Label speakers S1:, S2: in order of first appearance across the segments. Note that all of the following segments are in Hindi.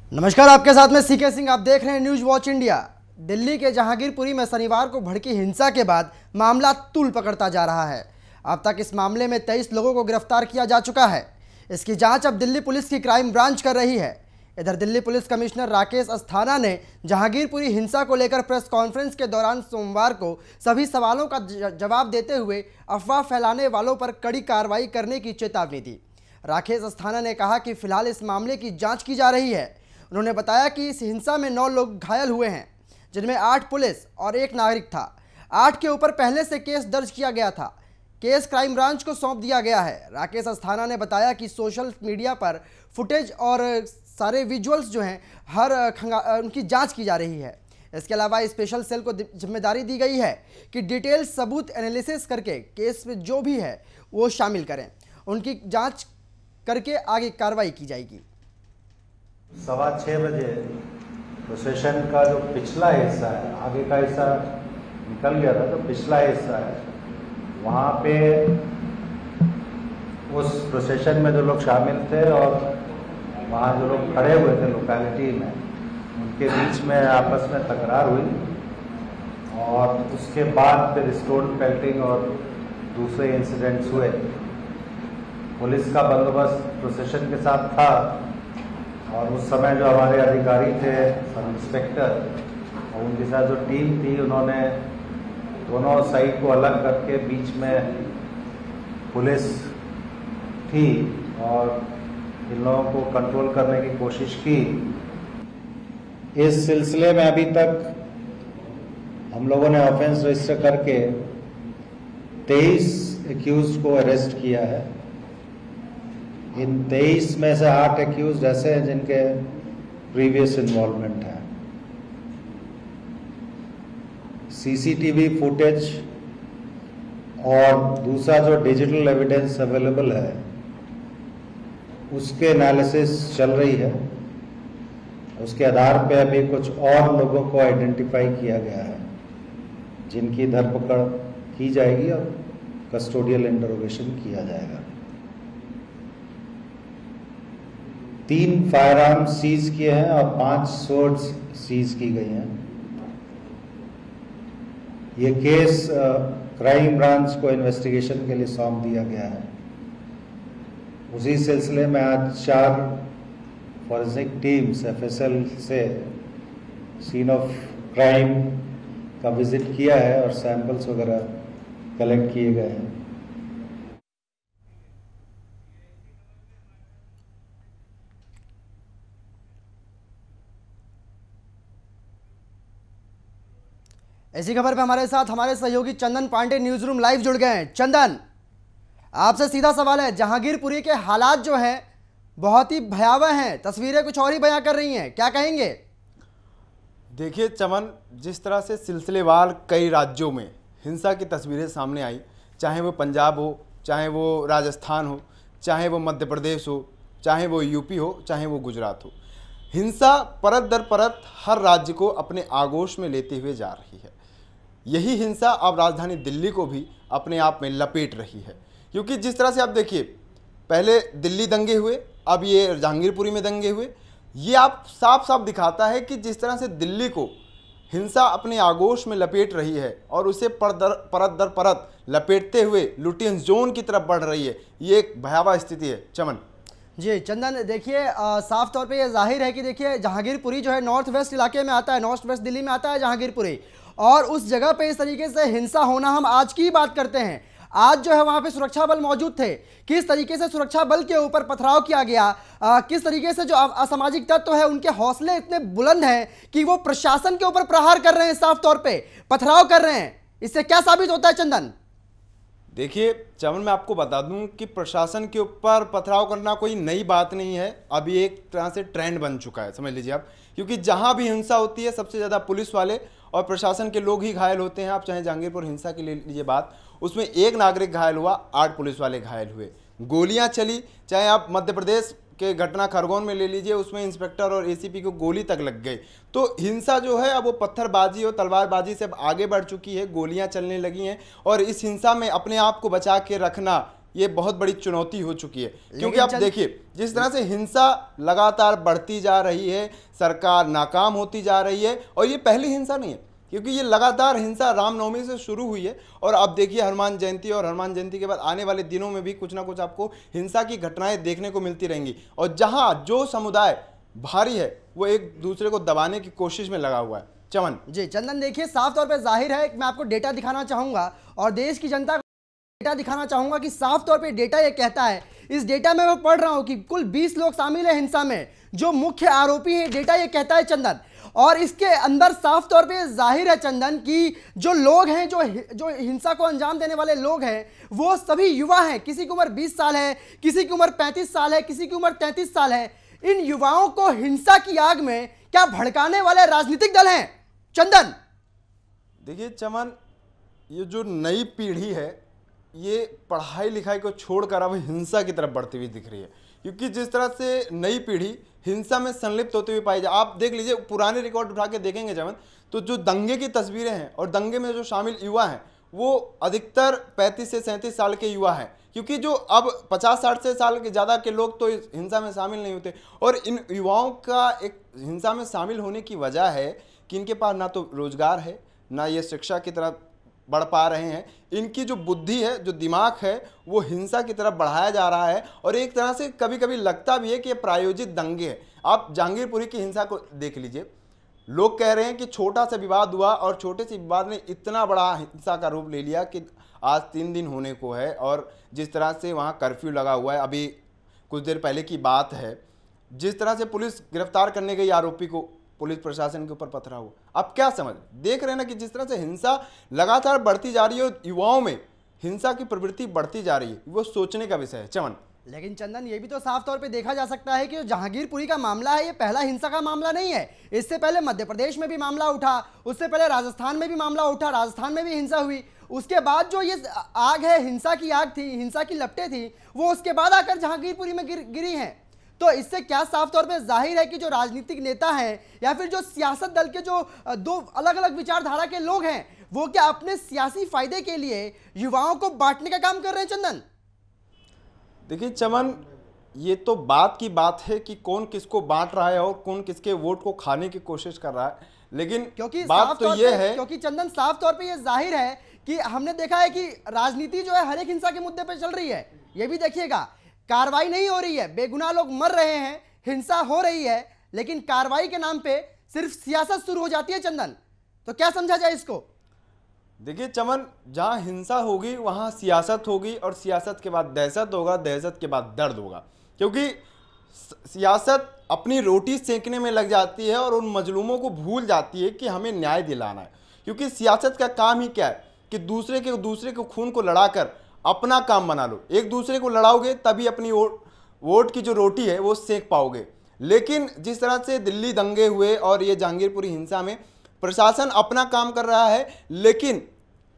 S1: नमस्कार, आपके साथ में सीके सिंह। आप देख रहे हैं न्यूज वॉच इंडिया। दिल्ली के जहांगीरपुरी में शनिवार को भड़की हिंसा के बाद मामला तूल पकड़ता जा रहा है। अब तक इस मामले में 23 लोगों को गिरफ्तार किया जा चुका है। इसकी जांच अब दिल्ली पुलिस की क्राइम ब्रांच कर रही है। इधर दिल्ली पुलिस कमिश्नर राकेश अस्थाना ने जहांगीरपुरी हिंसा को लेकर प्रेस कॉन्फ्रेंस के दौरान सोमवार को सभी सवालों का जवाब देते हुए अफवाह फैलाने वालों पर कड़ी कार्रवाई करने की चेतावनी दी। राकेश अस्थाना ने कहा कि फिलहाल इस मामले की जांच की जा रही है। उन्होंने बताया कि इस हिंसा में 9 लोग घायल हुए हैं, जिनमें 8 पुलिस और 1 नागरिक था। 8 के ऊपर पहले से केस दर्ज किया गया था। केस क्राइम ब्रांच को सौंप दिया गया है। राकेश अस्थाना ने बताया कि सोशल मीडिया पर फुटेज और सारे विजुअल्स जो हैं उनकी जांच की जा रही है। इसके अलावा स्पेशल सेल को जिम्मेदारी दी गई है कि डिटेल सबूत एनालिसिस करके केस में जो भी है वो शामिल करें। उनकी जाँच करके आगे कार्रवाई की जाएगी।
S2: 6:15 बजे प्रोसेशन का जो पिछला हिस्सा है, आगे का हिस्सा निकल गया था, तो पिछला हिस्सा है वहाँ पे उस प्रोसेशन में जो लोग शामिल थे और वहाँ जो लोग खड़े हुए थे लोकेलिटी में, उनके बीच में आपस में तकरार हुई और उसके बाद फिर स्टोन पेल्टिंग और दूसरे इंसिडेंट्स हुए। पुलिस का बंदोबस्त प्रोसेशन के साथ था और उस समय जो हमारे अधिकारी थे, सब इंस्पेक्टर और उनके साथ जो टीम थी, उन्होंने दोनों साइड को अलग करके बीच में पुलिस थी और इन लोगों को कंट्रोल करने की कोशिश की। इस सिलसिले में अभी तक हम लोगों ने ऑफेंस रजिस्टर करके 23 एक्यूज को अरेस्ट किया है। इन 23 में से 8 एक्यूज ऐसे हैं जिनके प्रीवियस इन्वॉल्वमेंट है। सीसीटीवी फुटेज और दूसरा जो डिजिटल एविडेंस अवेलेबल है उसके एनालिसिस चल रही है। उसके आधार पे अभी कुछ और लोगों को आइडेंटिफाई किया गया है जिनकी धरपकड़ की जाएगी और कस्टोडियल इंटरोगेशन किया जाएगा। 3 फायर आर्म सीज किए हैं और 5 सोर्ड्स सीज की गई हैं। ये केस क्राइम ब्रांच को इन्वेस्टिगेशन के लिए सौंप दिया गया है। उसी सिलसिले में आज 4 फॉरेंसिक टीम्स एफएसएल से सीन ऑफ क्राइम का विजिट किया है और सैंपल्स वगैरह कलेक्ट किए गए हैं।
S1: ऐसी खबर पे हमारे साथ हमारे सहयोगी चंदन पांडे न्यूज रूम लाइव जुड़ गए हैं। चंदन, आपसे सीधा सवाल है, जहांगीरपुरी के हालात जो हैं बहुत ही भयावह हैं, तस्वीरें कुछ और ही बयां कर रही हैं, क्या कहेंगे?
S3: देखिए चमन, जिस तरह से सिलसिलेवार कई राज्यों में हिंसा की तस्वीरें सामने आई, चाहे वो पंजाब हो, चाहे वो राजस्थान हो, चाहे वो मध्य प्रदेश हो, चाहे वो यूपी हो, चाहे वो गुजरात हो, हिंसा परत दर परत हर राज्य को अपने आगोश में लेते हुए जा रही है। यही हिंसा अब राजधानी दिल्ली को भी अपने आप में लपेट रही है, क्योंकि जिस तरह से आप देखिए, पहले दिल्ली दंगे हुए, अब ये जहांगीरपुरी में दंगे हुए। ये आप साफ साफ दिखाता है कि जिस तरह से दिल्ली को हिंसा अपने आगोश में लपेट रही है और उसे परत दर परत लपेटते हुए लुटियन जोन की तरफ बढ़ रही है, ये एक भयावह स्थिति है। चमन
S1: जी चंदन, देखिए साफ तौर पे ये जाहिर है कि देखिए जहांगीरपुरी जो है नॉर्थ वेस्ट इलाके में आता है, नॉर्थ वेस्ट दिल्ली में आता है जहांगीरपुरी, और उस जगह पे इस तरीके से हिंसा होना, हम आज की बात करते हैं, आज जो है वहां पे सुरक्षा बल मौजूद थे, किस तरीके से सुरक्षा बल के ऊपर पथराव किया गया, किस तरीके से जो असामाजिक तत्व है उनके हौसले इतने बुलंद हैं कि वो प्रशासन के ऊपर प्रहार कर रहे हैं, साफ तौर पे पथराव कर रहे हैं। इससे क्या साबित होता है चंदन?
S3: देखिए चमन, मैं आपको बता दूं कि प्रशासन के ऊपर पथराव करना कोई नई बात नहीं है, अभी एक तरह से ट्रेंड बन चुका है, समझ लीजिए आप। क्योंकि जहां भी हिंसा होती है सबसे ज़्यादा पुलिस वाले और प्रशासन के लोग ही घायल होते हैं। आप चाहे जहांगीरपुर हिंसा की ले लीजिए बात, उसमें 1 नागरिक घायल हुआ, 8 पुलिस वाले घायल हुए, गोलियां चली। चाहे आप मध्य प्रदेश के घटना खरगोन में ले लीजिए, उसमें इंस्पेक्टर और एसीपी को गोली तक लग गई। तो हिंसा जो है अब वो पत्थरबाजी और तलवारबाजी से अब आगे बढ़ चुकी है, गोलियां चलने लगी हैं और इस हिंसा में अपने आप को बचा के रखना ये बहुत बड़ी चुनौती हो चुकी है। क्योंकि आप देखिए जिस तरह से हिंसा लगातार बढ़ती जा रही है, सरकार नाकाम होती जा रही है, और ये पहली हिंसा नहीं है, क्योंकि ये लगातार हिंसा रामनवमी से शुरू हुई है। और अब देखिए हनुमान जयंती, और हनुमान जयंती के बाद आने वाले दिनों में भी कुछ ना कुछ आपको हिंसा की घटनाएं देखने को मिलती रहेंगी। और जहां जो समुदाय भारी है वो एक दूसरे को दबाने की कोशिश में लगा हुआ है। चमन
S1: जी चंदन, देखिए साफ तौर पे जाहिर है, मैं आपको डेटा दिखाना चाहूंगा और देश की जनता को डेटा दिखाना चाहूंगा कि साफ तौर पे डेटा ये कहता है, इस डेटा में मैं पढ़ रहा हूं कि कुल 20 लोग शामिल है हिंसा में, जो मुख्य आरोपी है, डेटा ये कहता है चंदन। और इसके अंदर साफ तौर पे जाहिर है चंदन कि जो लोग हैं, जो हिंसा को अंजाम देने वाले लोग हैं, वो सभी युवा हैं। किसी की उम्र 20 साल है, किसी की उम्र 35 साल है, किसी की उम्र 33 साल है। इन युवाओं को हिंसा की आग में क्या भड़काने वाले राजनीतिक दल हैं चंदन?
S3: देखिए चमन, ये जो नई पीढ़ी है ये पढ़ाई लिखाई को छोड़कर अब हिंसा की तरफ बढ़ती हुई दिख रही है। क्योंकि जिस तरह से नई पीढ़ी हिंसा में संलिप्त होते हुए पाई जाए, आप देख लीजिए पुराने रिकॉर्ड उठा के देखेंगे चमन, तो जो दंगे की तस्वीरें हैं और दंगे में जो शामिल युवा हैं वो अधिकतर 35 से 37 साल के युवा हैं। क्योंकि जो अब 50-60 से साल के ज़्यादा के लोग तो इस हिंसा में शामिल नहीं होते। और इन युवाओं का एक हिंसा में शामिल होने की वजह है कि इनके पास ना तो रोजगार है, ना ये शिक्षा की तरफ बढ़ पा रहे हैं। इनकी जो बुद्धि है, जो दिमाग है, वो हिंसा की तरफ बढ़ाया जा रहा है। और एक तरह से कभी कभी लगता भी है कि ये प्रायोजित दंगे हैं। आप जहांगीरपुरी की हिंसा को देख लीजिए, लोग कह रहे हैं कि छोटा सा विवाद हुआ और छोटे से विवाद ने इतना बड़ा हिंसा का रूप ले लिया कि आज 3 दिन होने को है। और जिस तरह से वहाँ कर्फ्यू लगा हुआ है, अभी कुछ देर पहले की बात है, जिस तरह से पुलिस गिरफ्तार करने गई आरोपी को, पुलिस प्रशासन के ऊपर पथरा हुआ। आप क्या समझ देख रहे हैं ना कि जिस तरह से हिंसा लगातार बढ़ती जा रही है और युवाओं में हिंसा की प्रवृत्ति बढ़ती जा रही है, वो सोचने का विषय है चमन।
S1: लेकिन चंदन, ये भी तो साफ तौर पे देखा जा सकता है कि जो जहांगीरपुरी का मामला है, ये पहला हिंसा का मामला नहीं है। इससे पहले मध्य प्रदेश में भी मामला उठा, उससे पहले राजस्थान में भी मामला उठा, राजस्थान में भी हिंसा हुई। उसके बाद जो ये आग है, हिंसा की आग थी, हिंसा की लपटें थी, वो उसके बाद आकर जहांगीरपुरी में गिरी हैं। तो इससे क्या साफ तौर पे जाहिर है कि जो राजनीतिक नेता हैं या फिर जो सियासत दल के जो दो अलग अलग विचारधारा के लोग हैं, वो क्या अपने सियासी फायदे के लिए युवाओं को बांटने का काम कर रहे हैं चंदन?
S3: देखिए चमन, ये तो बात की बात है कि कौन किसको बांट रहा है और कौन किसके वोट को खाने की कोशिश कर रहा है। लेकिन
S1: क्योंकि
S3: बात तो ये है,
S1: क्योंकि चंदन साफ तौर पे ये जाहिर है कि हमने देखा है कि राजनीति जो है हर एक हिंसा के मुद्दे पे चल रही है। ये भी देखिएगा, कार्रवाई नहीं हो रही है, बेगुनाह लोग मर रहे हैं, हिंसा हो रही है, लेकिन कार्रवाई के नाम पे सिर्फ सियासत शुरू हो जाती है चंदन। तो क्या समझा जाए इसको?
S3: देखिए चमन, जहां हिंसा होगी वहां सियासत होगी, और सियासत के बाद दहशत होगा, दहशत के बाद दर्द होगा। क्योंकि सियासत अपनी रोटी सेंकने में लग जाती है और उन मजलूमों को भूल जाती है कि हमें न्याय दिलाना है। क्योंकि सियासत का काम ही क्या है कि दूसरे के खून को लड़ाकर अपना काम बना लो। एक दूसरे को लड़ाओगे तभी अपनी वोट की जो रोटी है वो सेक पाओगे। लेकिन जिस तरह से दिल्ली दंगे हुए और ये जहांगीरपुरी हिंसा में प्रशासन अपना काम कर रहा है, लेकिन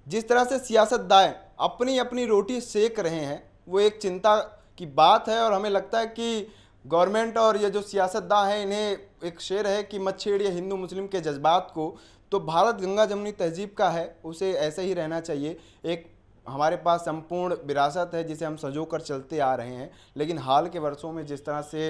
S3: जिस तरह से सियासतदान अपनी अपनी रोटी सेक रहे हैं, वो एक चिंता की बात है। और हमें लगता है कि गवर्नमेंट और ये जो सियासतदान है, इन्हें एक शेर है कि मत छेड़िए हिंदू मुस्लिम के जज्बात को। तो भारत गंगा जमुनी तहजीब का है, उसे ऐसे ही रहना चाहिए। एक हमारे पास संपूर्ण विरासत है जिसे हम संजो कर चलते आ रहे हैं। लेकिन हाल के वर्षों में जिस तरह से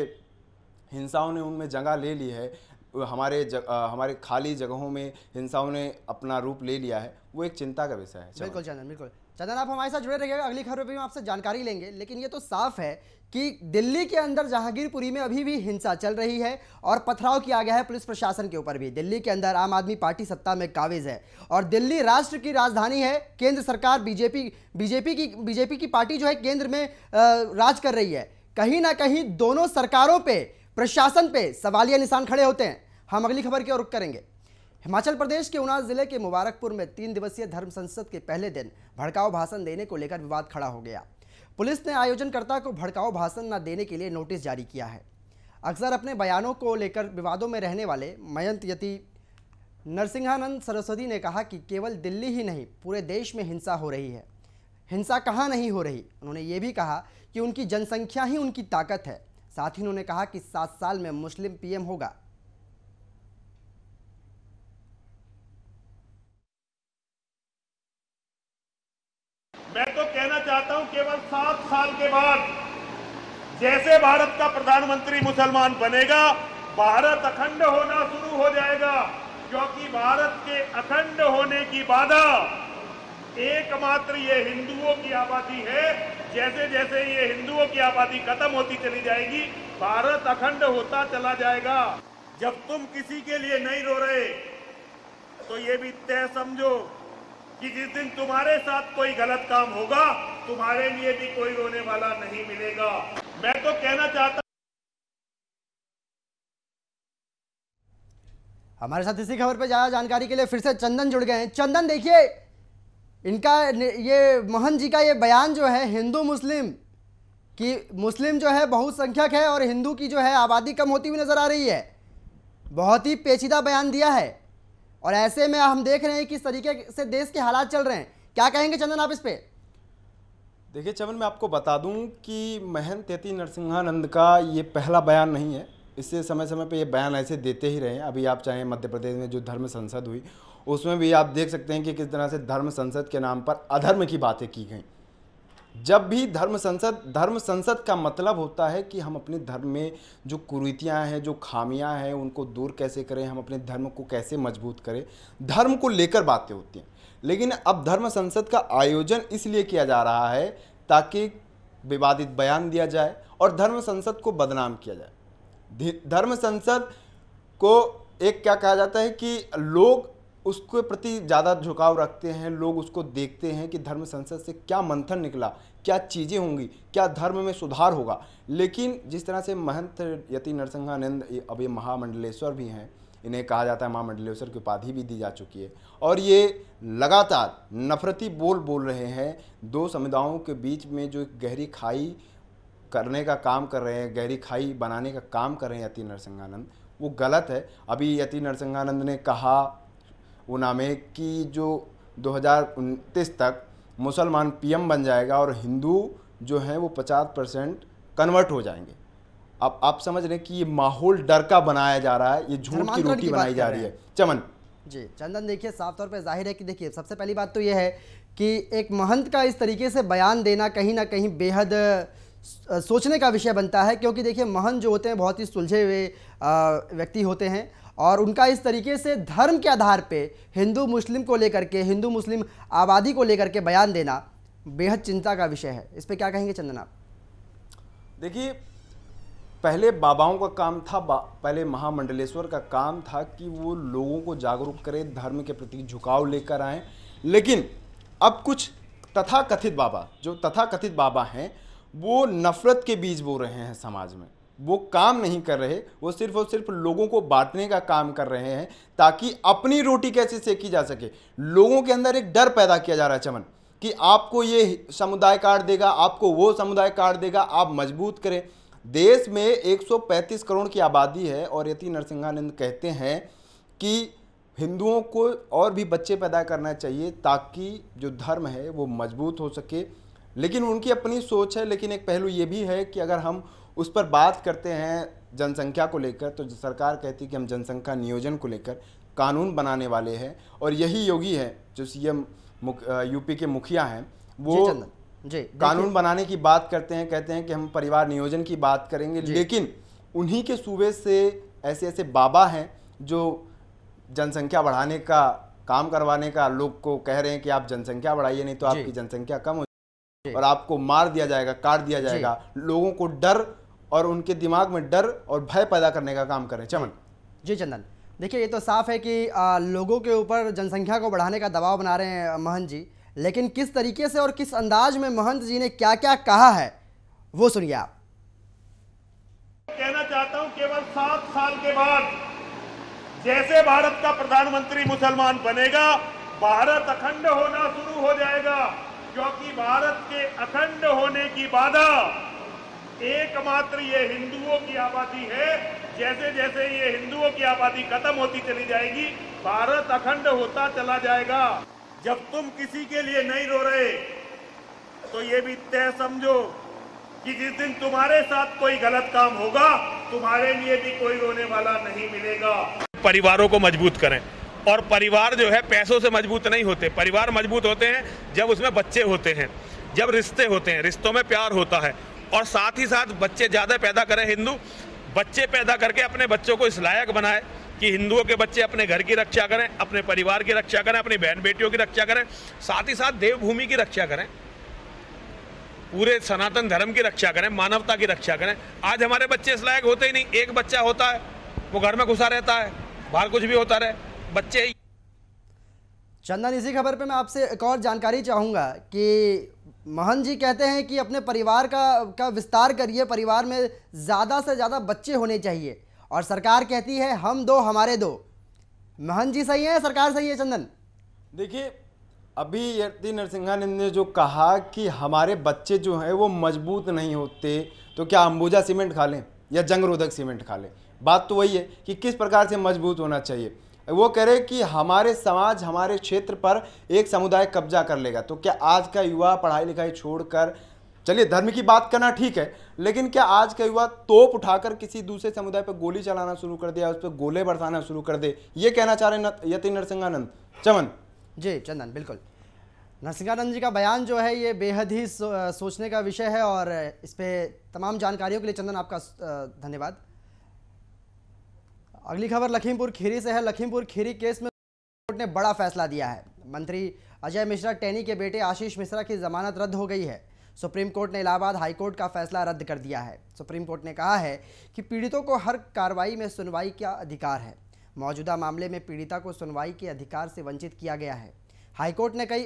S3: हिंसाओं ने उनमें जगह ले ली है, हमारे खाली जगहों में हिंसाओं ने अपना रूप ले लिया है, वो एक चिंता का विषय है।
S1: बिल्कुल चंदन, बिल्कुल चंदन, आप हमारे साथ जुड़े रहिएगा, अगली खबर पे भी हम आपसे जानकारी लेंगे। लेकिन ये तो साफ है कि दिल्ली के अंदर जहांगीरपुरी में अभी भी हिंसा चल रही है और पथराव किया गया है पुलिस प्रशासन के ऊपर भी। दिल्ली के अंदर आम आदमी पार्टी सत्ता में काबिज है और दिल्ली राष्ट्र की राजधानी है। केंद्र सरकार बीजेपी की पार्टी जो है केंद्र में राज कर रही है। कहीं ना कहीं दोनों सरकारों पे, प्रशासन पे सवालिया निशान खड़े होते हैं। हम अगली खबर की ओर रुख करेंगे। हिमाचल प्रदेश के ऊना जिले के मुबारकपुर में 3 दिवसीय धर्म संसद के पहले दिन भड़काऊ भाषण देने को लेकर विवाद खड़ा हो गया। पुलिस ने आयोजनकर्ता को भड़काऊ भाषण न देने के लिए नोटिस जारी किया है। अक्सर अपने बयानों को लेकर विवादों में रहने वाले मयंत यति नरसिंहानंद सरस्वती ने कहा कि केवल दिल्ली ही नहीं, पूरे देश में हिंसा हो रही है। हिंसा कहाँ नहीं हो रही। उन्होंने ये भी कहा कि उनकी जनसंख्या ही उनकी ताकत है। साथ ही उन्होंने कहा कि 7 साल में मुस्लिम पीएम होगा।
S4: मैं तो कहना चाहता हूं केवल 7 साल के बाद जैसे भारत का प्रधानमंत्री मुसलमान बनेगा, भारत अखंड होना शुरू हो जाएगा, क्योंकि भारत के अखंड होने की बाधा एकमात्र ये हिंदुओं की आबादी है। जैसे जैसे ये हिंदुओं की आबादी खत्म होती चली जाएगी, भारत अखंड होता चला जाएगा। जब तुम किसी के लिए नहीं रो रहे तो ये भी तय समझो कि जिस दिन तुम्हारे साथ कोई गलत काम होगा, तुम्हारे लिए भी कोई रोने वाला नहीं मिलेगा। मैं तो कहना चाहता
S1: हमारे साथ इसी खबर पे ज्यादा जानकारी के लिए फिर से चंदन जुड़ गए हैं। चंदन, देखिए इनका ये मोहन जी का ये बयान जो है हिंदू मुस्लिम की, मुस्लिम जो है बहुसंख्यक है और हिंदू की जो है आबादी कम होती हुई नजर आ रही है। बहुत ही पेचीदा बयान दिया है और ऐसे में हम देख रहे हैं किस तरीके से देश के हालात चल रहे हैं। क्या कहेंगे चंदन आप इस पे?
S3: देखिए चमन, मैं आपको बता दूं कि महंत यति नरसिंहानंद का ये पहला बयान नहीं है। इससे समय समय पे ये बयान ऐसे देते ही रहे हैं। अभी आप चाहें मध्य प्रदेश में जो धर्म संसद हुई उसमें भी आप देख सकते हैं कि किस तरह से धर्म संसद के नाम पर अधर्म की बातें की गई। जब भी धर्म संसद का मतलब होता है कि हम अपने धर्म में जो कुरीतियाँ हैं, जो खामियां हैं, उनको दूर कैसे करें, हम अपने धर्म को कैसे मजबूत करें, धर्म को लेकर बातें होती हैं। लेकिन अब धर्म संसद का आयोजन इसलिए किया जा रहा है ताकि विवादित बयान दिया जाए और धर्म संसद को बदनाम किया जाए। धर्म संसद को एक क्या कहा जाता है कि लोग उसके प्रति ज़्यादा झुकाव रखते हैं, लोग उसको देखते हैं कि धर्म संसद से क्या मंथन निकला, क्या चीज़ें होंगी, क्या धर्म में सुधार होगा। लेकिन जिस तरह से महंत यति नरसिंहानंद अब ये महामंडलेश्वर भी हैं, इन्हें कहा जाता है महामंडलेश्वर की उपाधि भी दी जा चुकी है, और ये लगातार नफरती बोल रहे हैं। दो समुदायों के बीच में जो गहरी खाई करने का काम कर रहे हैं, गहरी खाई बनाने का काम कर रहे हैं यति नरसिंहानंद, वो गलत है। अभी यति नरसिंहानंद ने कहा ऊना में कि जो 2029 तक मुसलमान पीएम बन जाएगा और हिंदू जो हैं वो 50% कन्वर्ट हो जाएंगे। अब आप समझ रहे हैं कि ये माहौल डर का बनाया जा रहा है, ये झूठ की रोटी बनाई जा रही है। चमन
S1: जी, चंदन देखिए साफ तौर पे जाहिर है कि देखिए सबसे पहली बात तो ये है कि एक महंत का इस तरीके से बयान देना कहीं ना कहीं बेहद सोचने का विषय बनता है, क्योंकि देखिए महंत जो होते हैं बहुत ही सुलझे हुए व्यक्ति होते हैं और उनका इस तरीके से धर्म के आधार पे हिंदू मुस्लिम को लेकर के, हिंदू मुस्लिम आबादी को लेकर के बयान देना बेहद चिंता का विषय है। इस पे क्या कहेंगे चंदन आप?
S3: देखिए, पहले बाबाओं का काम था, पहले महामंडलेश्वर का काम था कि वो लोगों को जागरूक करें, धर्म के प्रति झुकाव लेकर आएँ। लेकिन अब कुछ तथाकथित बाबा हैं, वो नफरत के बीज बो रहे हैं समाज में। वो काम नहीं कर रहे, वो सिर्फ और सिर्फ लोगों को बांटने का काम कर रहे हैं ताकि अपनी रोटी कैसे सेकी जा सके। लोगों के अंदर एक डर पैदा किया जा रहा है चमन, कि आपको ये समुदाय कार्ड देगा, आपको वो समुदाय कार्ड देगा, आप मजबूत करें। देश में 135 करोड़ की आबादी है और यति नरसिंहानंद कहते हैं कि हिंदुओं को और भी बच्चे पैदा करना चाहिए ताकि जो धर्म है वो मजबूत हो सके। लेकिन उनकी अपनी सोच है। लेकिन एक पहलू ये भी है कि अगर हम उस पर बात करते हैं जनसंख्या को लेकर, तो जी कहती है कि हम जनसंख्या नियोजन को लेकर कानून बनाने वाले हैं और यही योगी है जो सीएम यूपी के मुखिया हैं, वो
S1: जी
S3: कानून बनाने की बात करते हैं, कहते हैं कि हम परिवार नियोजन की बात करेंगे। लेकिन उन्हीं के सूबे से ऐसे बाबा हैं जो जनसंख्या बढ़ाने का काम करवाने का लोग को कह रहे हैं कि आप जनसंख्या बढ़ाइए, नहीं तो आपकी जनसंख्या कम हो और आपको मार दिया जाएगा, काट दिया जाएगा। लोगों को डर और उनके दिमाग में डर और भय पैदा करने का काम करें। चमन
S1: जी चंदन, देखिए ये तो साफ है कि लोगों के ऊपर जनसंख्या को बढ़ाने का दबाव बना रहे हैं महंत जी, लेकिन किस तरीके से और किस अंदाज में महंत जी ने क्या क्या कहा है वो सुनिए आप।
S4: कहना चाहता हूं केवल 7 साल के बाद जैसे भारत का प्रधानमंत्री मुसलमान बनेगा, भारत अखंड होना शुरू हो जाएगा, क्योंकि भारत के अखंड होने की बाधा एकमात्र ये हिंदुओं की आबादी है। जैसे जैसे ये हिंदुओं की आबादी खत्म होती चली जाएगी, भारत अखंड होता चला जाएगा। जब तुम किसी के लिए नहीं रो रहे तो ये भी तय समझो कि जिस दिन तुम्हारे साथ कोई गलत काम होगा, तुम्हारे लिए भी कोई रोने वाला नहीं मिलेगा। परिवारों को मजबूत करें, और परिवार जो है पैसों से मजबूत नहीं होते, परिवार मजबूत होते हैं जब उसमें बच्चे होते हैं, जब रिश्ते होते हैं, रिश्तों में प्यार होता है, और साथ ही साथ बच्चे ज़्यादा पैदा करें हिंदू, बच्चे पैदा करके अपने बच्चों को इस लायक बनाए कि हिंदुओं के बच्चे अपने घर की रक्षा करें, अपने परिवार की रक्षा करें, अपनी बहन बेटियों की रक्षा करें, साथ ही साथ देवभूमि की रक्षा करें, पूरे सनातन धर्म की रक्षा करें, मानवता की रक्षा करें। आज हमारे बच्चे इस लायक होते ही नहीं, एक बच्चा होता है वो घर में घुसा रहता है, बाहर कुछ भी होता रहे, बच्चे।
S1: चंदन, इसी खबर पे मैं आपसे एक और जानकारी चाहूँगा कि महंत जी कहते हैं कि अपने परिवार का विस्तार करिए, परिवार में ज़्यादा से ज़्यादा बच्चे होने चाहिए, और सरकार कहती है हम दो हमारे दो। महंत जी सही है, सरकार सही है? चंदन,
S3: देखिए, अभी यति नरसिंहानंद ने जो कहा कि हमारे बच्चे जो हैं वो मजबूत नहीं होते, तो क्या अंबुजा सीमेंट खा लें या जंगरोधक सीमेंट खा लें? बात तो वही है कि किस प्रकार से मजबूत होना चाहिए। वो कह रहे कि हमारे समाज, हमारे क्षेत्र पर एक समुदाय कब्जा कर लेगा, तो क्या आज का युवा पढ़ाई लिखाई छोड़कर, चलिए धर्म की बात करना ठीक है, लेकिन क्या आज का युवा तोप उठाकर किसी दूसरे समुदाय पर गोली चलाना शुरू कर दिया, उस पर गोले बरसाना शुरू कर दे, ये कहना चाह रहे हैं यति नरसिंहानंद? चमन जी,
S1: चंदन, बिल्कुल। नरसिंहानंद जी का बयान जो है ये बेहद ही सोचने का विषय है, और इस पे तमाम जानकारियों के लिए चंदन आपका धन्यवाद। अगली खबर लखीमपुर खीरी से है। लखीमपुर खीरी केस में कोर्ट ने बड़ा फैसला दिया है। मंत्री अजय मिश्रा टेनी के बेटे आशीष मिश्रा की जमानत रद्द हो गई है। सुप्रीम कोर्ट ने इलाहाबाद हाईकोर्ट का फैसला रद्द कर दिया है। सुप्रीम कोर्ट ने कहा है कि पीड़ितों को हर कार्रवाई में सुनवाई का अधिकार है। मौजूदा मामले में पीड़िता को सुनवाई के अधिकार से वंचित किया गया है। हाईकोर्ट ने कई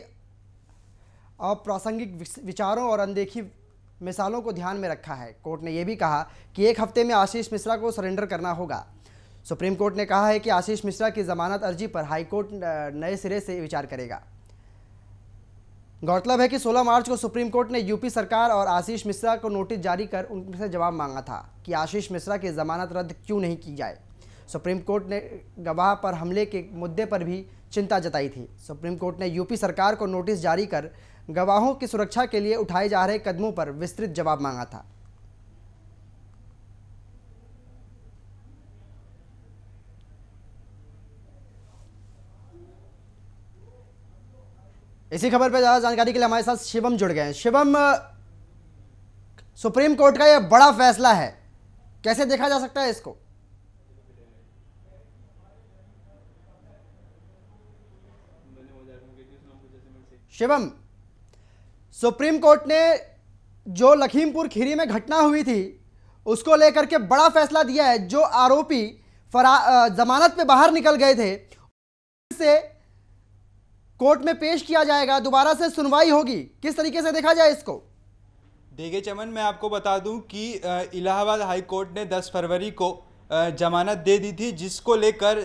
S1: अप्रासंगिक विचारों और अनदेखी मिसालों को ध्यान में रखा है। कोर्ट ने यह भी कहा कि 1 हफ्ते में आशीष मिश्रा को सरेंडर करना होगा। सुप्रीम कोर्ट ने कहा है कि आशीष मिश्रा की जमानत अर्जी पर हाईकोर्ट नए सिरे से विचार करेगा। गौरतलब है कि 16 मार्च को सुप्रीम कोर्ट ने यूपी सरकार और आशीष मिश्रा को नोटिस जारी कर उनसे जवाब मांगा था कि आशीष मिश्रा की जमानत रद्द क्यों नहीं की जाए। सुप्रीम कोर्ट ने गवाह पर हमले के मुद्दे पर भी चिंता जताई थी। सुप्रीम कोर्ट ने यूपी सरकार को नोटिस जारी कर गवाहों की सुरक्षा के लिए उठाए जा रहे कदमों पर विस्तृत जवाब मांगा था। इसी खबर पर ज़्यादा जानकारी के लिए हमारे साथ शिवम जुड़ गए हैं। शिवम, सुप्रीम कोर्ट का यह बड़ा फैसला है, कैसे देखा जा सकता है इसको? शिवम, सुप्रीम कोर्ट ने जो लखीमपुर खीरी में घटना हुई थी उसको लेकर के बड़ा फैसला दिया है। जो आरोपी जमानत पे बाहर निकल गए थे से कोर्ट में पेश किया जाएगा, दोबारा से सुनवाई होगी। किस तरीके से देखा जाए इसको?
S5: देखिए चमन, मैं आपको बता दूं कि इलाहाबाद हाई कोर्ट ने 10 फरवरी को जमानत दे दी थी, जिसको लेकर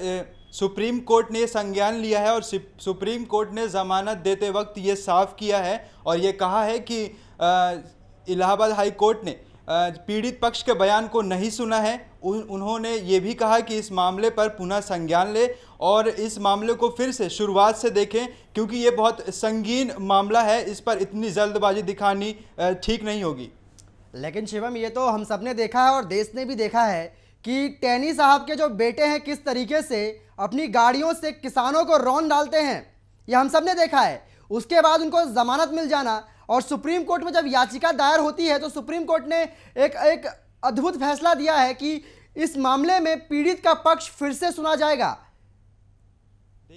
S5: सुप्रीम कोर्ट ने संज्ञान लिया है और सुप्रीम कोर्ट ने जमानत देते वक्त ये साफ किया है और ये कहा है कि इलाहाबाद हाई कोर्ट ने पीड़ित पक्ष के बयान को नहीं सुना है। उन्होंने ये भी कहा कि इस मामले पर पुनः संज्ञान ले और इस मामले को फिर से शुरुआत से देखें, क्योंकि ये बहुत संगीन मामला है, इस पर इतनी जल्दबाजी दिखानी ठीक नहीं होगी।
S1: लेकिन शिवम, ये तो हम सब ने देखा है और देश ने भी देखा है कि टेनी साहब के जो बेटे हैं किस तरीके से अपनी गाड़ियों से किसानों को रौंद डालते हैं, ये हम सब ने देखा है। उसके बाद उनको जमानत मिल जाना और सुप्रीम कोर्ट में जब याचिका दायर होती है तो सुप्रीम कोर्ट ने एक अद्भुत फैसला दिया है कि इस मामले में पीड़ित का पक्ष फिर से सुना जाएगा।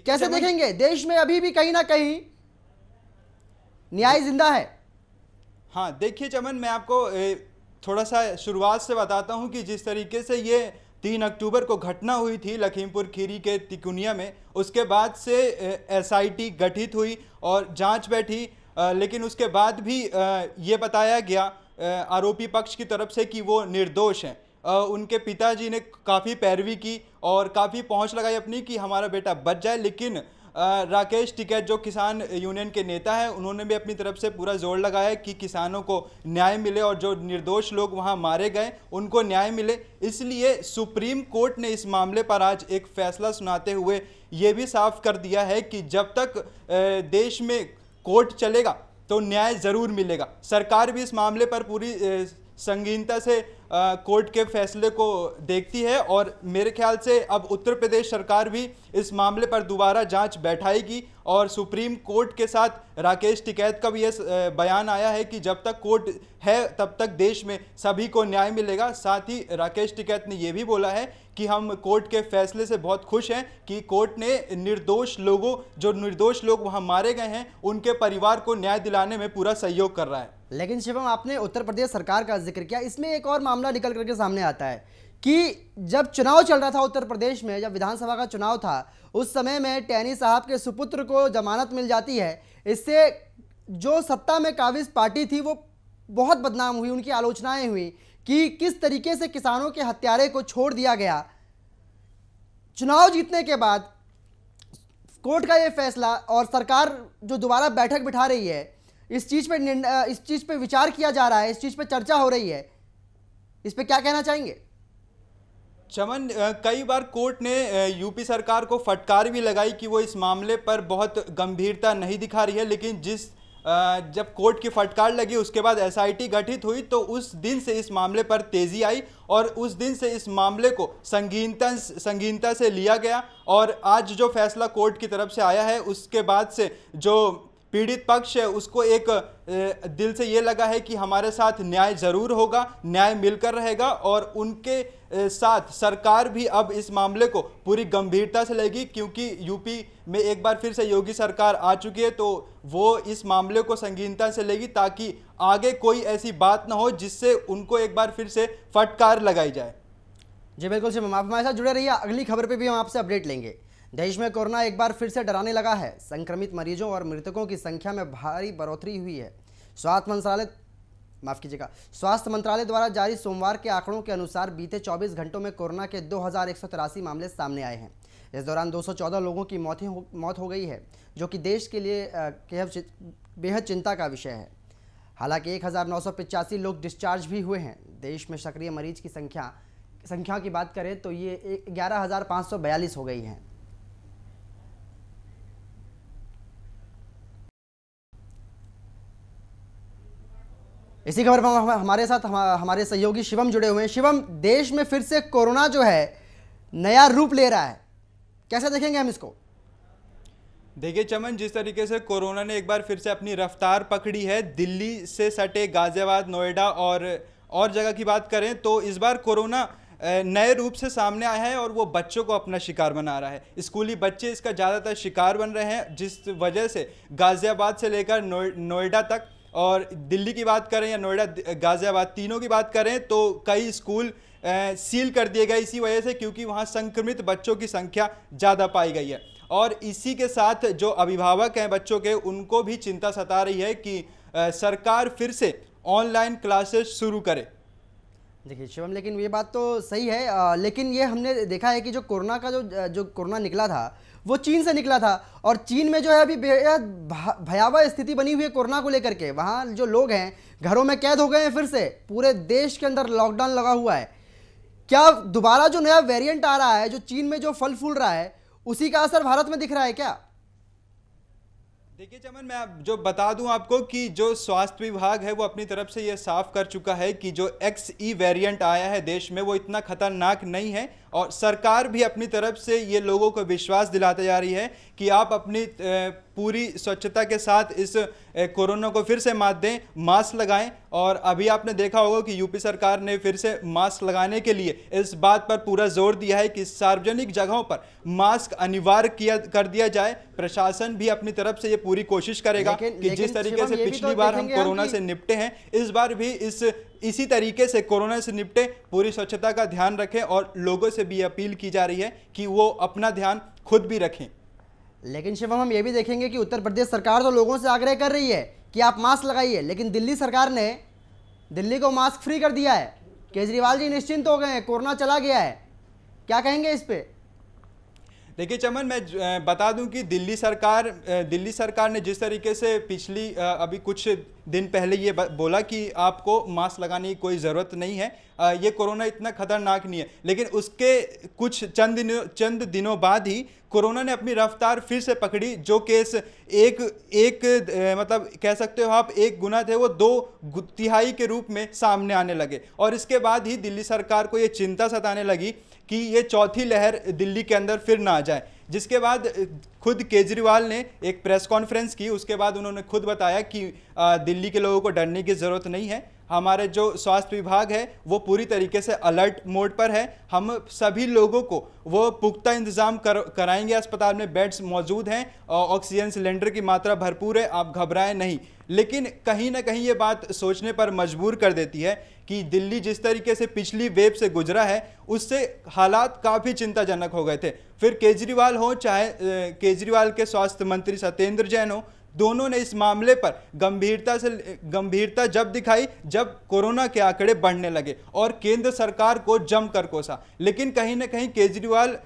S1: कैसे देखेंगे? देश में अभी भी कहीं ना कहीं न्याय जिंदा है।
S5: हाँ देखिए चमन, मैं आपको थोड़ा सा शुरुआत से बताता हूं कि जिस तरीके से ये 3 अक्टूबर को घटना हुई थी लखीमपुर खीरी के तिकुनिया में, उसके बाद से एसआईटी गठित हुई और जांच बैठी, लेकिन उसके बाद भी ये बताया गया आरोपी पक्ष की तरफ से कि वो निर्दोष हैं। उनके पिताजी ने काफ़ी पैरवी की और काफ़ी पहुंच लगाई अपनी कि हमारा बेटा बच जाए, लेकिन राकेश टिकैत जो किसान यूनियन के नेता हैं, उन्होंने भी अपनी तरफ से पूरा जोर लगाया कि किसानों को न्याय मिले और जो निर्दोष लोग वहां मारे गए उनको न्याय मिले। इसलिए सुप्रीम कोर्ट ने इस मामले पर आज एक फैसला सुनाते हुए ये भी साफ कर दिया है कि जब तक देश में कोर्ट चलेगा तो न्याय ज़रूर मिलेगा। सरकार भी इस मामले पर पूरी संगीनता से कोर्ट के फैसले को देखती है और मेरे ख्याल से अब उत्तर प्रदेश सरकार भी इस मामले पर दोबारा जांच बैठाएगी और सुप्रीम कोर्ट के साथ राकेश टिकैत का भी ये बयान आया है कि जब तक कोर्ट है तब तक देश में सभी को न्याय मिलेगा। साथ ही राकेश टिकैत ने यह भी बोला है कि हम कोर्ट के फैसले से बहुत खुश हैं कि कोर्ट ने जो निर्दोष लोग वहां मारे गए हैं उनके परिवार को न्याय दिलाने में पूरा सहयोग कर रहा है।
S1: लेकिन शिवम, आपने उत्तर प्रदेश सरकार का जिक्र किया, इसमें एक और मामला निकल करके सामने आता है कि जब चुनाव चल रहा था उत्तर प्रदेश में, जब विधानसभा का चुनाव था, उस समय में टैनी साहब के सुपुत्र को जमानत मिल जाती है। इससे जो सत्ता में काबिज पार्टी थी वो बहुत बदनाम हुई, उनकी आलोचनाएं हुई कि किस तरीके से किसानों के हत्यारे को छोड़ दिया गया। चुनाव जीतने के बाद कोर्ट का ये फैसला और सरकार जो दोबारा बैठक बिठा रही है, इस चीज पे विचार किया जा रहा है, इस चीज पे चर्चा हो रही है, इस पे क्या कहना चाहेंगे?
S5: चमन, कई बार कोर्ट ने यूपी सरकार को फटकार भी लगाई कि वो इस मामले पर बहुत गंभीरता नहीं दिखा रही है, लेकिन जब कोर्ट की फटकार लगी उसके बाद एसआईटी गठित हुई तो उस दिन से इस मामले पर तेजी आई और उस दिन से इस मामले को संगीनता से लिया गया। और आज जो फैसला कोर्ट की तरफ से आया है उसके बाद से जो पीड़ित पक्ष है उसको एक दिल से ये लगा है कि हमारे साथ न्याय जरूर होगा, न्याय मिलकर रहेगा और उनके साथ सरकार भी अब इस मामले को पूरी गंभीरता से लेगी, क्योंकि यूपी में एक बार फिर से योगी सरकार आ चुकी है तो वो इस मामले को संगीनता से लेगी ताकि आगे कोई ऐसी बात ना हो जिससे उनको एक बार फिर से फटकार लगाई जाए।
S1: जी बिल्कुल शिवम, आप हमारे साथ जुड़े रहिए, अगली खबर पे भी हम आपसे अपडेट लेंगे। देश में कोरोना एक बार फिर से डराने लगा है। संक्रमित मरीजों और मृतकों की संख्या में भारी बढ़ोतरी हुई है। स्वास्थ्य मंत्रालय द्वारा जारी सोमवार के आंकड़ों के अनुसार बीते 24 घंटों में कोरोना के 2183 मामले सामने आए हैं। इस दौरान 214 लोगों की मौत हो गई है, जो कि देश के लिए बेहद चिंता का विषय है। हालांकि 1985 लोग डिस्चार्ज भी हुए हैं। देश में सक्रिय मरीज की संख्या की बात करें तो ये 11,542 हो गई है। इसी खबर पर हमारे साथ हमारे सहयोगी शिवम जुड़े हुए हैं। शिवम, देश में फिर से कोरोना जो है नया रूप ले रहा है, कैसे देखेंगे हम इसको?
S5: देखिए चमन, जिस तरीके से कोरोना ने एक बार फिर से अपनी रफ्तार पकड़ी है, दिल्ली से सटे गाजियाबाद, नोएडा और जगह की बात करें तो इस बार कोरोना नए रूप से सामने आया है और वो बच्चों को अपना शिकार बना रहा है। स्कूली बच्चे इसका ज़्यादातर शिकार बन रहे हैं, जिस वजह से गाजियाबाद से लेकर नोएडा तक और दिल्ली की बात करें या नोएडा गाजियाबाद तीनों की बात करें तो कई स्कूल सील कर दिए गए इसी वजह से, क्योंकि वहां संक्रमित बच्चों की संख्या ज़्यादा पाई गई है। और इसी के साथ जो अभिभावक हैं बच्चों के, उनको भी चिंता सता रही है कि सरकार फिर से ऑनलाइन क्लासेस शुरू करे।
S1: देखिए शिवम, लेकिन ये बात तो सही है, लेकिन ये हमने देखा है कि जो कोरोना का जो कोरोना निकला था वो चीन से निकला था और चीन में जो है अभी बेहद भयावह स्थिति बनी हुई है कोरोना को लेकर के। वहाँ जो लोग हैं घरों में कैद हो गए हैं, फिर से पूरे देश के अंदर लॉकडाउन लगा हुआ है। क्या दोबारा जो नया वेरिएंट आ रहा है, जो चीन में जो फल फूल रहा है, उसी का असर भारत में दिख रहा है क्या?
S5: देखिए चमन, मैं जो बता दूं आपको कि जो स्वास्थ्य विभाग है वो अपनी तरफ से ये साफ कर चुका है कि जो XE वेरिएंट आया है देश में वो इतना खतरनाक नहीं है और सरकार भी अपनी तरफ से ये लोगों को विश्वास दिलाते जा रही है कि आप अपनी पूरी स्वच्छता के साथ इस कोरोना को फिर से मात दें, मास्क लगाएं। और अभी आपने देखा होगा कि यूपी सरकार ने फिर से मास्क लगाने के लिए इस बात पर पूरा जोर दिया है कि सार्वजनिक जगहों पर मास्क अनिवार्य कर दिया जाए। प्रशासन भी अपनी तरफ से ये पूरी कोशिश करेगा कि जिस तरीके से पिछली बार हम कोरोना से निपटे हैं, इस बार भी इसी तरीके से कोरोना से निपटे, पूरी स्वच्छता का ध्यान रखें और लोगों से भी अपील की जा रही है कि वो अपना ध्यान खुद भी रखें।
S1: लेकिन शिवम, हम ये भी देखेंगे कि उत्तर प्रदेश सरकार तो लोगों से आग्रह कर रही है कि आप मास्क लगाइए, लेकिन दिल्ली सरकार ने दिल्ली को मास्क फ्री कर दिया है। केजरीवाल जी निश्चिंत हो गए हैं, कोरोना चला गया है। क्या कहेंगे इस पे?
S5: देखिए चमन, मैं बता दूं कि दिल्ली सरकार ने जिस तरीके से पिछली अभी कुछ दिन पहले ये बोला कि आपको मास्क लगाने की कोई ज़रूरत नहीं है, ये कोरोना इतना खतरनाक नहीं है, लेकिन उसके कुछ चंद दिनों बाद ही कोरोना ने अपनी रफ्तार फिर से पकड़ी। जो केस मतलब कह सकते हो आप 1 गुना थे, वो 2 तिहाई के रूप में सामने आने लगे। और इसके बाद ही दिल्ली सरकार को ये चिंता सताने लगी कि ये चौथी लहर दिल्ली के अंदर फिर ना आ जाए, जिसके बाद खुद केजरीवाल ने एक प्रेस कॉन्फ्रेंस की। उसके बाद उन्होंने खुद बताया कि दिल्ली के लोगों को डरने की ज़रूरत नहीं है, हमारे जो स्वास्थ्य विभाग है वो पूरी तरीके से अलर्ट मोड पर है, हम सभी लोगों को वो पुख्ता इंतजाम कराएंगे, अस्पताल में बेड्स मौजूद हैं, ऑक्सीजन सिलेंडर की मात्रा भरपूर है, आप घबराएं नहीं। लेकिन कहीं ना कहीं ये बात सोचने पर मजबूर कर देती है कि दिल्ली जिस तरीके से पिछली वेव से गुजरा है उससे हालात काफ़ी चिंताजनक हो गए थे। फिर केजरीवाल हो चाहे केजरीवाल के स्वास्थ्य मंत्री सत्येंद्र जैन हो, दोनों ने इस मामले पर गंभीरता जब दिखाई जब कोरोना के आंकड़े बढ़ने लगे और केंद्र सरकार को जमकर कोसा। लेकिन कहीं ना कहीं केजरीवाल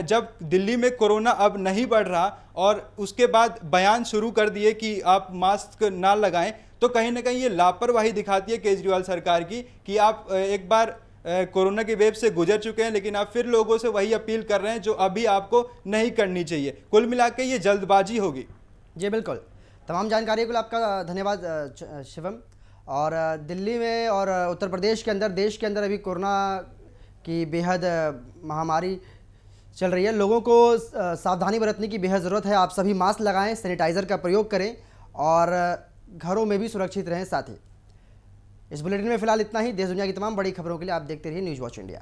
S5: जब दिल्ली में कोरोना अब नहीं बढ़ रहा और उसके बाद बयान शुरू कर दिए कि आप मास्क ना लगाएं, तो कहीं ना कहीं ये लापरवाही दिखाती है केजरीवाल सरकार की कि आप एक बार कोरोना की वेव से गुजर चुके हैं, लेकिन आप फिर लोगों से वही अपील कर रहे हैं जो अभी आपको नहीं करनी चाहिए। कुल मिलाकर ये जल्दबाजी होगी।
S1: जी बिल्कुल, तमाम जानकारी के लिए आपका धन्यवाद शिवम। और दिल्ली में और उत्तर प्रदेश के अंदर, देश के अंदर अभी कोरोना की बेहद महामारी चल रही है। लोगों को सावधानी बरतने की बेहद ज़रूरत है। आप सभी मास्क लगाएं, सैनिटाइज़र का प्रयोग करें और घरों में भी सुरक्षित रहें। साथ ही इस बुलेटिन में फिलहाल इतना ही। देश दुनिया की तमाम बड़ी खबरों के लिए आप देखते रहिए न्यूज़ वॉच इंडिया।